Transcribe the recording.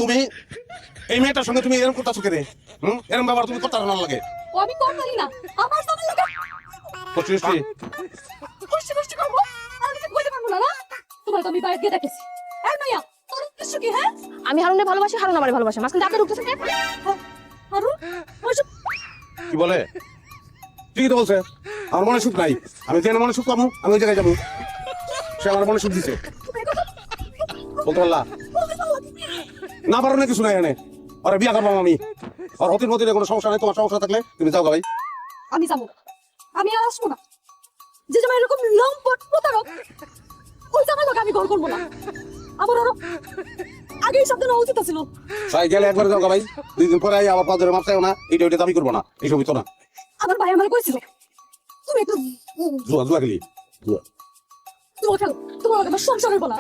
তুমি এই মেয়েটার সঙ্গে তুমি এরকম করতেছো কেন? এরকম ব্যাপার তুমি করতে না লাগে। আমি করতালি না, আমার জামাই লাগে কষ্ট কষ্ট করবো। আমি কিছু কইতে পারবো না না। তোমার তো আমি বাইরে গিয়ে দেখেছি। এই মাইয়া, তোর উদ্দেশ্য কি? হ্যাঁ, আমি হারুনকে ভালোবাসি, হারুন আমারে ভালোবাসে। মাঝখানে দাঁতে ঢুকতেছে কেন? হারুন ওইসব কি বলে? ঠিকই তো বলছে। আমার মনে সুখ নাই, আমি যেন মনে সুখ পাবো আমি ওই জায়গায় যাবো। সে আমার মনে সুখ দিছে, বলতে পারলা না? পারো না কিছু নাই এনে। ওরা বিয়া করবো আমি। আর হতির মতির কোনো সমস্যা নেই। তোমার সমস্যা থাকলে তুমি যাও ভাই। আমি যাবো, আমি আর আসবো না। যে জামাই এরকম লম্পট প্রতারক, ওই জামাই লোক আমি ঘর করবো না। আমার আরো আগেই সাবধান হওয়া উচিত ছিল। তাই গেলে একবার যাও ভাই, 2 দিন পরে আবার পা ধরে মাপ চাইও না। এটা ওইটা দাবি করবো না, এইসব হইতো না। আমার ভাই আমার কইছিল তুমি একটু জুয়া জুয়া খেলি, জুয়া। তোমার সংসার হইব না।